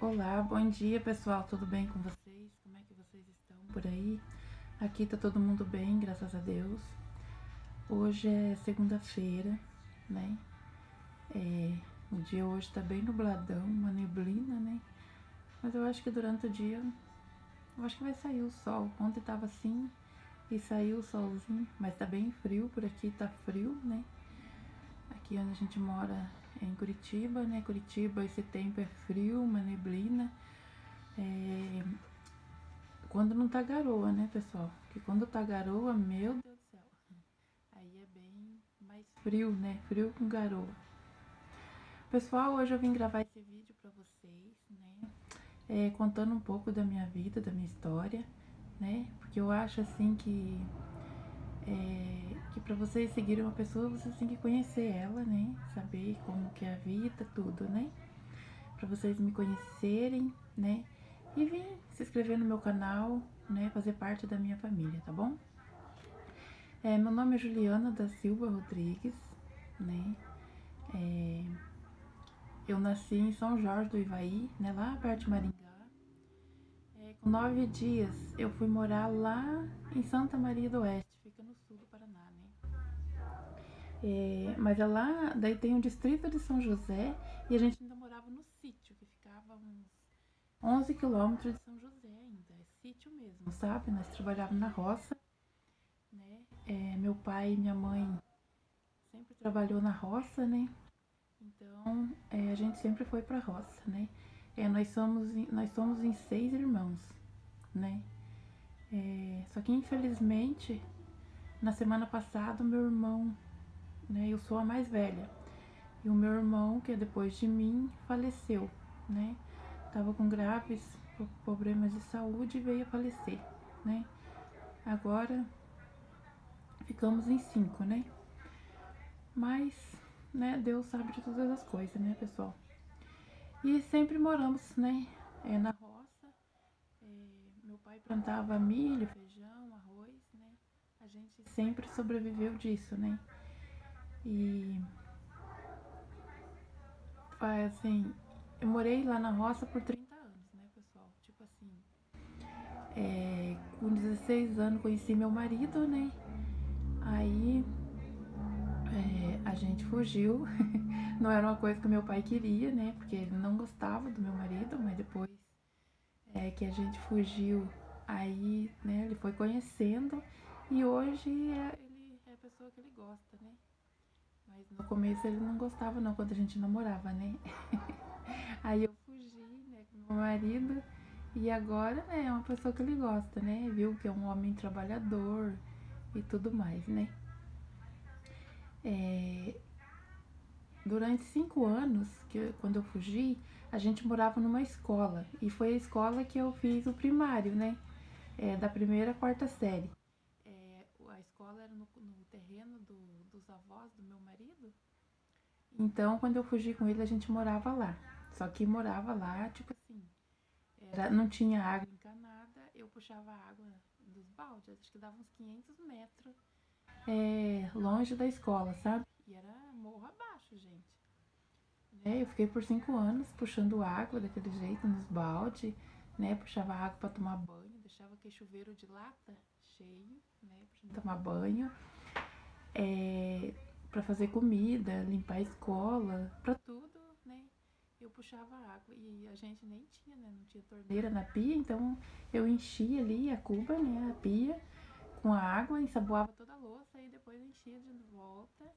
Olá, bom dia pessoal, tudo bem com vocês? Como é que vocês estão por aí? Aqui tá todo mundo bem, graças a Deus. Hoje é segunda-feira, né? O dia hoje tá bem nubladão, uma neblina, né? Mas eu acho que durante o dia, eu acho que vai sair o sol. Ontem tava assim e saiu o solzinho, mas tá bem frio por aqui, tá frio, né? Aqui onde a gente mora é em Curitiba, né? Curitiba, esse tempo é frio, uma neblina. Quando não tá garoa, né, pessoal? Porque quando tá garoa, meu Deus do céu, aí é bem mais frio, né? Frio com garoa. Pessoal, hoje eu vim gravar esse vídeo pra vocês, né? Contando um pouco da minha vida, da minha história, né? Porque eu acho assim que pra vocês seguirem uma pessoa, vocês têm que conhecer ela, né? Saber como que é a vida, tudo, né? Pra vocês me conhecerem, né? E vir se inscrever no meu canal, né? Fazer parte da minha família, tá bom? Meu nome é Juliana da Silva Rodrigues, né? Eu nasci em São Jorge do Ivaí, né? Lá perto de Maringá. Com 9 dias eu fui morar lá em Santa Maria do Oeste, fica no sul do Paraná, né? Mas é lá, daí tem o distrito de São José e a gente ainda morava no sítio, que ficava uns 11 quilômetros de São José ainda. É sítio mesmo, sabe? Nós trabalhávamos na roça, né? Meu pai e minha mãe sempre trabalhou na roça, né? Então, a gente sempre foi pra roça, né? Nós somos em 6 irmãos, né? Só que infelizmente, na semana passada, o meu irmão, né? Eu sou a mais velha. E o meu irmão, que é depois de mim, faleceu, né? Tava com graves problemas de saúde e veio a falecer, né? Agora ficamos em 5, né? Mas, né, Deus sabe de todas as coisas, né, pessoal? E sempre moramos, né, na roça. Meu pai plantava milho, feijão, arroz, né? A gente sempre sobreviveu disso, né? E assim, eu morei lá na roça por 30 anos, né, pessoal? Tipo assim, com 16 anos conheci meu marido, né? Aí a gente fugiu. Não era uma coisa que meu pai queria, né? Porque ele não gostava do meu marido, mas depois que a gente fugiu, aí, né, ele foi conhecendo e hoje ele é a pessoa que ele gosta, né? Mas no começo ele não gostava não, quando a gente namorava, né? Aí eu fugi, né, com meu marido e agora, né, é uma pessoa que ele gosta, né? Viu que é um homem trabalhador e tudo mais, né? Durante 5 anos, quando eu fugi, a gente morava numa escola. E foi a escola que eu fiz o primário, né? Da primeira à quarta série. A escola era no terreno dos avós do meu marido. Então, quando eu fugi com ele, a gente morava lá. Só que morava lá, tipo assim, não tinha água encanada, eu puxava água dos baldes, acho que dava uns 500 metros longe da escola, sabe? E era morro abaixo, gente. Eu fiquei por 5 anos puxando água daquele jeito nos baldes, né? Puxava água para tomar banho, deixava aquele chuveiro de lata cheio, né? Pra tomar banho, para fazer comida, limpar a escola, para tudo, né? Eu puxava água e a gente nem tinha, né? Não tinha torneira na pia, então eu enchia ali a cuba, né? A pia com a água, ensaboava toda a louça e depois enchia de volta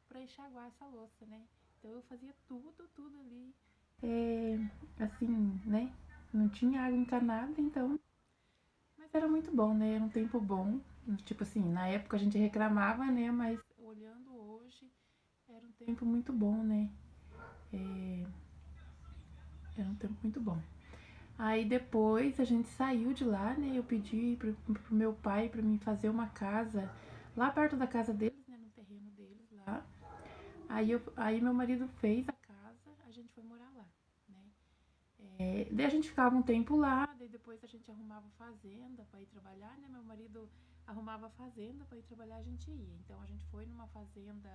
para enxaguar essa louça, né? Então eu fazia tudo ali, assim, né? Não tinha água encanada, então. Mas era muito bom, né? Era um tempo bom. Tipo assim, na época a gente reclamava, né? Mas olhando hoje, era um tempo muito bom, né? Era um tempo muito bom. Aí depois a gente saiu de lá, né? Eu pedi pro meu pai pra mim fazer uma casa lá perto da casa deles, né? No terreno deles lá. Aí meu marido fez a casa, a gente foi morar lá, né? Daí a gente ficava um tempo lá, daí depois a gente arrumava fazenda pra ir trabalhar, né? Meu marido arrumava fazenda pra ir trabalhar, a gente ia. Então a gente foi numa fazenda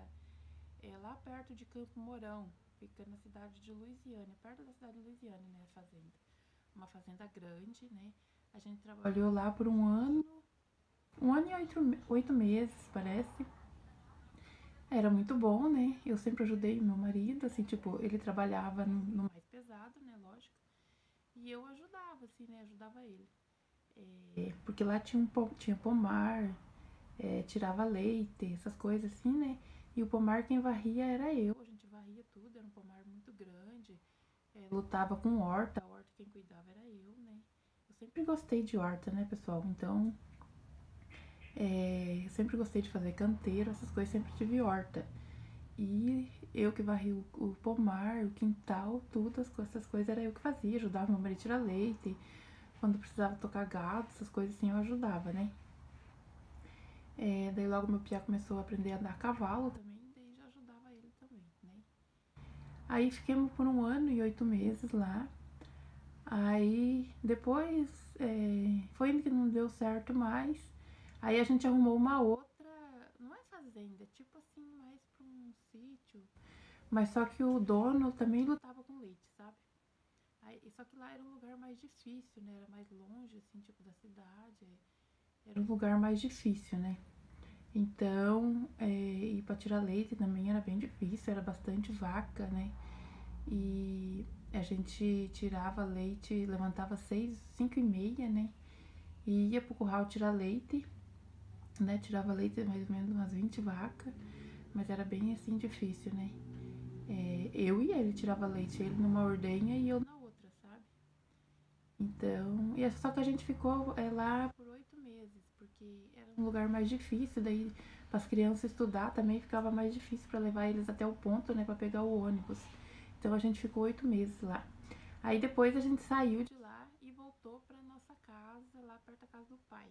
lá perto de Campo Mourão, fica na cidade de Luisiânia, perto da cidade de Luisiânia, né, a fazenda. Uma fazenda grande, né? A gente trabalhou lá por um ano e 8 meses, parece. Era muito bom, né? Eu sempre ajudei meu marido, assim, tipo, ele trabalhava no mais pesado, né, lógico. E eu ajudava, assim, né, ajudava ele. Porque lá tinha pomar, tirava leite, essas coisas assim, né? E o pomar quem varria era eu, a gente varria tudo, era um pomar muito grande. Lutava com horta, a horta quem cuidava era eu, né? Eu sempre gostei de horta, né, pessoal? Então, eu sempre gostei de fazer canteiro, essas coisas, sempre tive horta. E eu que varri o pomar, o quintal, tudo, essas coisas era eu que fazia, ajudava meu marido a tirar leite. Quando precisava tocar gado, essas coisas assim, eu ajudava, né? Daí logo meu piá começou a aprender a andar a cavalo também, daí já ajudava ele também, né? Aí fiquemos por um ano e 8 meses lá. Aí depois foi indo que não deu certo mais. Aí a gente arrumou uma outra, não é fazenda, tipo assim, mais pra um sítio. Mas só que o dono também lutava com leite, sabe? Aí, só que lá era um lugar mais difícil, né? Era mais longe, assim, tipo, da cidade. Era um lugar mais difícil, né? Então, ir pra tirar leite também era bem difícil, era bastante vaca, né? E a gente tirava leite, levantava 6, 5h30, né? E ia pro curral tirar leite, né? Tirava leite mais ou menos umas 20 vacas, mas era bem assim difícil, né? Eu e ele tirava leite, ele numa ordenha e eu na outra, sabe? Então, só que a gente ficou lá por 8 meses, porque era um lugar mais difícil, daí para as crianças estudar também ficava mais difícil para levar eles até o ponto, né, para pegar o ônibus. Então a gente ficou 8 meses lá. Aí depois a gente saiu de lá e voltou para nossa casa, lá perto da casa do pai.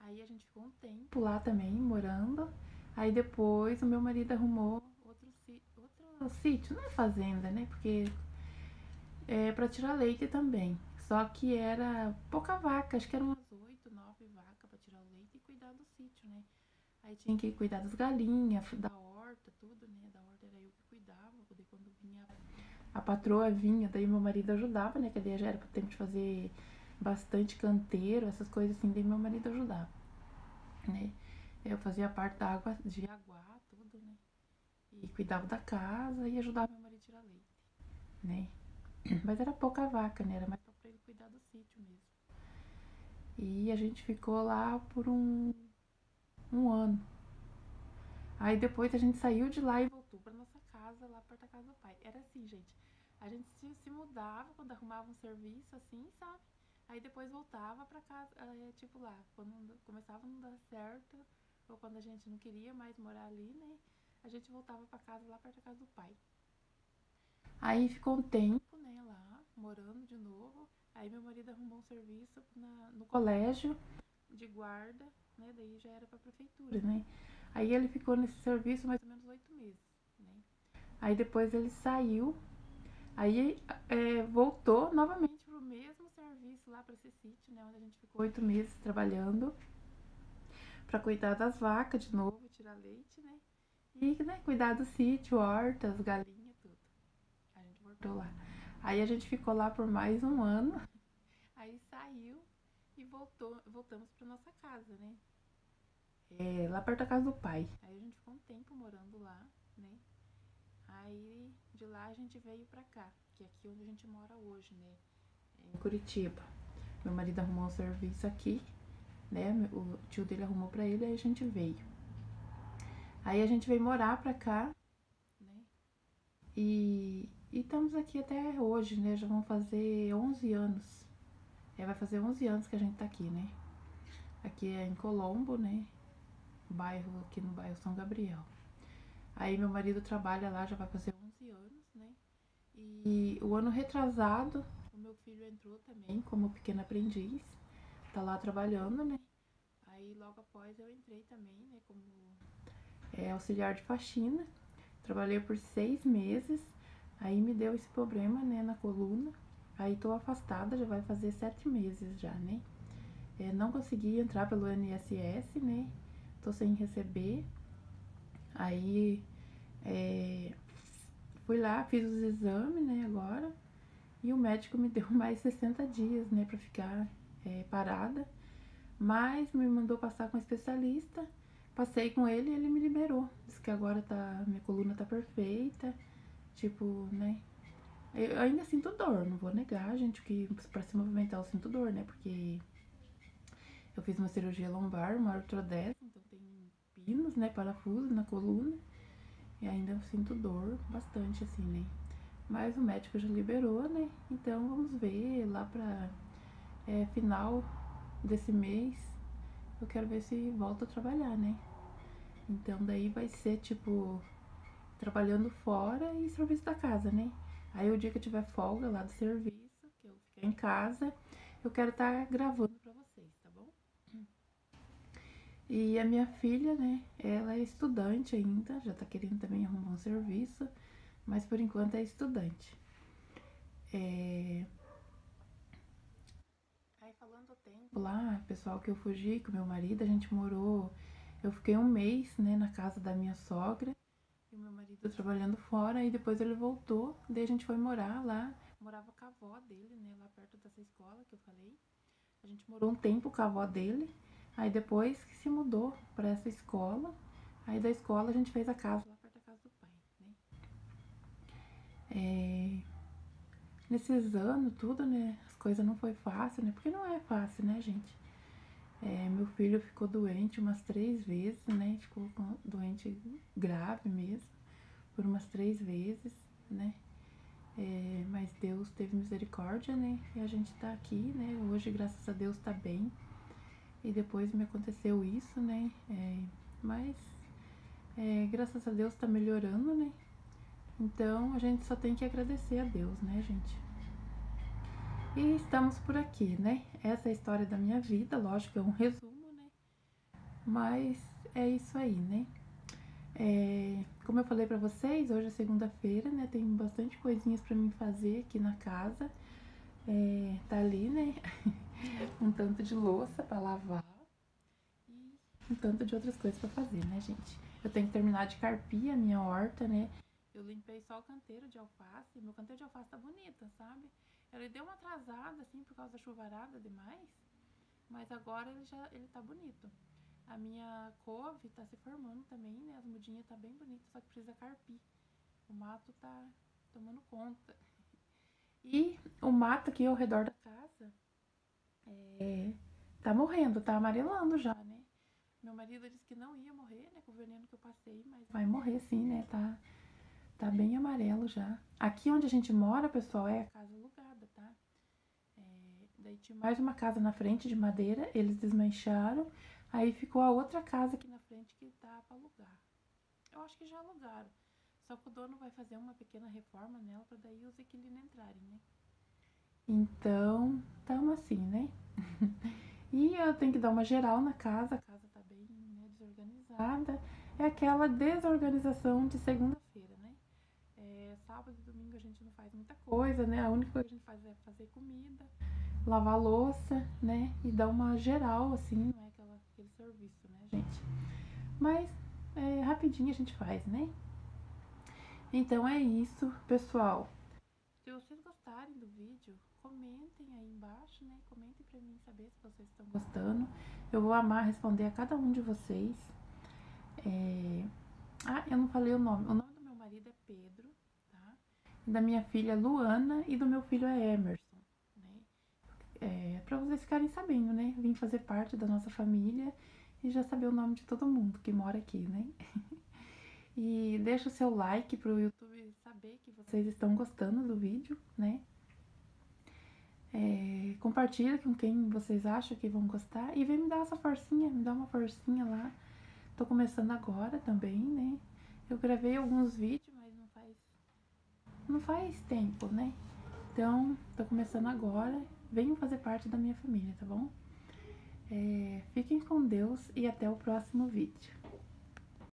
Aí a gente ficou um tempo lá também, morando. Aí depois o meu marido arrumou outro sítio, não é fazenda, né? Porque para tirar leite também. Só que era pouca vaca, acho que eram umas 8, 9 vacas para tirar o leite e cuidar do sítio, né? Aí tinha que cuidar das galinhas, da horta, tudo, né? Da horta era eu que cuidava, poder quando vinha a patroa vinha, daí meu marido ajudava, né? Que daí já era pro tempo de fazer bastante canteiro, essas coisas assim, daí meu marido ajudava, né? Eu fazia a parte da água, de aguar, tudo, né? E cuidava da casa e ajudava meu marido a tirar leite, né? Mas era pouca vaca, né? Era mais pra ele cuidar do sítio mesmo. E a gente ficou lá por um ano. Aí depois a gente saiu de lá e voltou pra nossa casa, lá perto da casa do pai. Era assim, gente. A gente se mudava quando arrumava um serviço, assim, sabe? Aí depois voltava pra casa, tipo lá, quando começava a não dar certo, ou quando a gente não queria mais morar ali, né? A gente voltava pra casa lá perto da casa do pai. Aí ficou um tempo, né, lá, morando de novo. Aí meu marido arrumou um serviço no colégio de guarda, né? Daí já era pra prefeitura, né? Aí ele ficou nesse serviço mais ou menos 8 meses, né? Aí depois ele saiu, aí voltou novamente pro mesmo serviço lá pra esse sítio, né? Onde a gente ficou 8 meses trabalhando pra cuidar das vacas de novo, tirar leite, né? E, né, cuidar do sítio, hortas, galinhas, tudo. A gente voltou lá. Aí a gente ficou lá por mais um ano. Aí saiu e voltamos pra nossa casa, né? Lá perto da casa do pai. Aí a gente ficou um tempo morando lá, né? Aí de lá a gente veio pra cá, que é aqui onde a gente mora hoje, né? Em Curitiba. Meu marido arrumou um serviço aqui, né? O tio dele arrumou pra ele, aí a gente veio. Aí a gente veio morar pra cá, né? E estamos aqui até hoje, né? Já vão fazer 11 anos. Vai fazer 11 anos que a gente tá aqui, né? Aqui é em Colombo, né? Aqui no bairro São Gabriel. Aí meu marido trabalha lá, já vai fazer 11 anos, né? E o ano retrasado, o meu filho entrou também como pequeno aprendiz. Tá lá trabalhando, né? Aí logo após eu entrei também, né? Como auxiliar de faxina. Trabalhei por 6 meses. Aí me deu esse problema, né? Na coluna. Aí tô afastada, já vai fazer 7 meses já, né? Não consegui entrar pelo INSS, né? Tô sem receber. Aí fui lá, fiz os exames, né, agora. E o médico me deu mais 60 dias, né, pra ficar parada. Mas me mandou passar com um especialista. Passei com ele e ele me liberou. Disse que agora minha coluna tá perfeita. Tipo, né? Eu ainda sinto dor, não vou negar, gente, que pra se movimentar eu sinto dor, né? Porque eu fiz uma cirurgia lombar, uma artrodese, então tem pinos, né? Parafusos na coluna. E ainda eu sinto dor bastante, assim, né? Mas o médico já liberou, né? Então vamos ver lá pra final desse mês. Eu quero ver se volto a trabalhar, né? Então daí vai ser tipo trabalhando fora e serviço da casa, né? Aí o dia que eu tiver folga lá do serviço, que eu ficar em casa, eu quero estar gravando pra vocês, tá bom? E a minha filha, né, ela é estudante ainda, já tá querendo também arrumar um serviço, mas por enquanto é estudante. Aí falando do tempo lá, pessoal, que eu fugi com meu marido, a gente morou, eu fiquei um mês, né, na casa da minha sogra, e o meu marido trabalhando fora, e depois ele voltou, daí a gente foi morar lá, morava com a avó dele, né, lá perto dessa escola que eu falei. A gente morou um tempo com a avó dele, aí depois que se mudou para essa escola, aí da escola a gente fez a casa lá perto da casa do pai, né. Nesses anos tudo, né, as coisas não foi fácil, né, porque não é fácil, né, gente. Meu filho ficou doente umas 3 vezes, né, ficou doente grave mesmo, por umas 3 vezes, né. Mas Deus teve misericórdia, né? E a gente tá aqui, né? Hoje, graças a Deus, tá bem. E depois me aconteceu isso, né? Mas graças a Deus tá melhorando, né? Então a gente só tem que agradecer a Deus, né, gente? E estamos por aqui, né? Essa é a história da minha vida, lógico, é um resumo, né? Mas é isso aí, né? Como eu falei pra vocês, hoje é segunda-feira, né? Tem bastante coisinhas pra mim fazer aqui na casa. Tá ali, né? Um tanto de louça pra lavar e um tanto de outras coisas pra fazer, né, gente? Eu tenho que terminar de carpir a minha horta, né? Eu limpei só o canteiro de alface. Meu canteiro de alface tá bonito, sabe? Ele deu uma atrasada, assim, por causa da chuvarada demais. Mas agora ele tá bonito. A minha couve tá se formando também, né? As mudinhas tá bem bonitas, só que precisa carpir. O mato tá tomando conta. E o mato aqui ao redor da casa tá morrendo, tá amarelando já, né? Meu marido disse que não ia morrer, né, com o veneno que eu passei, mas vai morrer sim, né? Tá bem amarelo já. Aqui onde a gente mora, pessoal, é a casa alugada, tá? Daí tinha mais uma casa na frente de madeira, eles desmancharam. Aí ficou a outra casa aqui na frente que tá pra alugar. Eu acho que já alugaram. Só que o dono vai fazer uma pequena reforma nela pra daí os inquilinos entrarem, né? Então, tamo assim, né? E eu tenho que dar uma geral na casa, a casa tá bem, né, desorganizada. É aquela desorganização de segunda-feira, né? Sábado e domingo a gente não faz muita coisa, né? A única coisa que a gente faz é fazer comida, lavar louça, né? E dar uma geral, assim, não é aquele serviço, né, gente? Mas rapidinho a gente faz, né? Então é isso, pessoal. Se vocês gostarem do vídeo, comentem aí embaixo, né? Comentem pra mim saber se vocês estão gostando. Eu vou amar responder a cada um de vocês. Eu não falei o nome. O nome do meu marido é Pedro, tá? Da minha filha Luana e do meu filho é Emerson, né? Pra vocês ficarem sabendo, né? Vim fazer parte da nossa família e já saber o nome de todo mundo que mora aqui, né? E deixa o seu like pro YouTube saber que vocês estão gostando do vídeo, né? Compartilha com quem vocês acham que vão gostar e vem me dar essa forcinha, me dá uma forcinha lá. Tô começando agora também, né? Eu gravei alguns vídeos, mas não faz tempo, né? Então, tô começando agora. Venham fazer parte da minha família, tá bom? Fiquem com Deus e até o próximo vídeo.